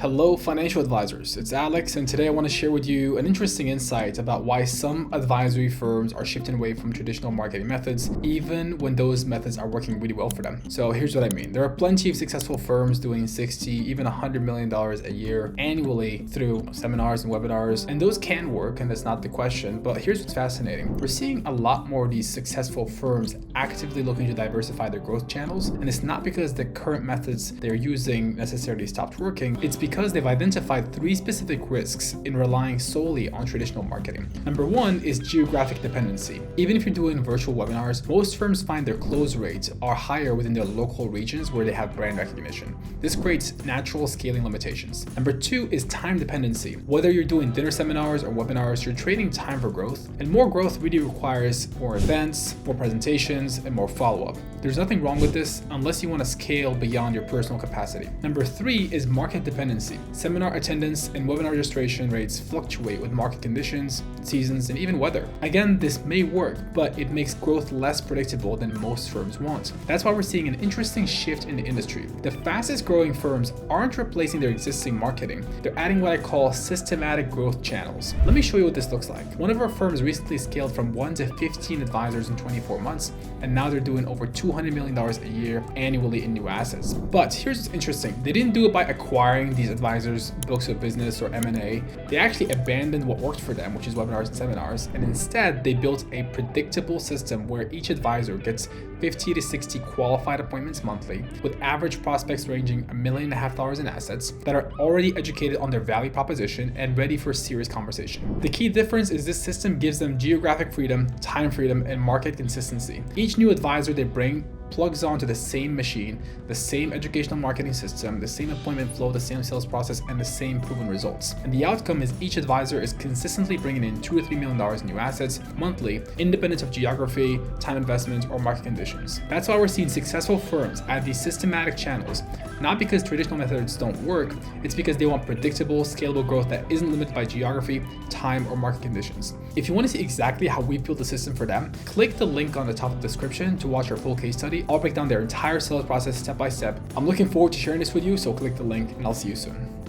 Hello financial advisors, it's Alex, and today I want to share with you an interesting insight about why some advisory firms are shifting away from traditional marketing methods, even when those methods are working really well for them. So here's what I mean. There are plenty of successful firms doing 60, even $100 million a year annually through seminars and webinars, and those can work, and that's not the question, but here's what's fascinating. We're seeing a lot more of these successful firms actively looking to diversify their growth channels, and it's not because the current methods they're using necessarily stopped working, it's because they've identified three specific risks in relying solely on traditional marketing. Number one is geographic dependency. Even if you're doing virtual webinars, most firms find their close rates are higher within their local regions where they have brand recognition. This creates natural scaling limitations. Number two is time dependency. Whether you're doing dinner seminars or webinars, you're trading time for growth, and more growth really requires more events, more presentations, and more follow-up. There's nothing wrong with this unless you want to scale beyond your personal capacity. Number three is market dependency. Seminar attendance and webinar registration rates fluctuate with market conditions, seasons, and even weather. Again, this may work, but it makes growth less predictable than most firms want. That's why we're seeing an interesting shift in the industry. The fastest growing firms aren't replacing their existing marketing. They're adding what I call systematic growth channels. Let me show you what this looks like. One of our firms recently scaled from 1 to 15 advisors in 24 months, and now they're doing over $200 million a year annually in new assets. But here's what's interesting. They didn't do it by acquiring these advisors' books of business or M&A. They actually abandoned what worked for them, which is webinars and seminars, and instead they built a predictable system where each advisor gets 50 to 60 qualified appointments monthly, with average prospects ranging $1.5 million in assets that are already educated on their value proposition and ready for serious conversation. The key difference is this system gives them geographic freedom, time freedom, and market consistency. Each new advisor they bring plugs onto the same machine, the same educational marketing system, the same appointment flow, the same sales process, and the same proven results. And the outcome is each advisor is consistently bringing in $2 to $3 million in new assets monthly, independent of geography, time investment, or market conditions. That's why we're seeing successful firms add these systematic channels, not because traditional methods don't work, it's because they want predictable, scalable growth that isn't limited by geography, time, or market conditions. If you want to see exactly how we built the system for them, click the link on the top of the description to watch our full case study. I'll break down their entire sales process step by step. I'm looking forward to sharing this with you, so click the link and I'll see you soon.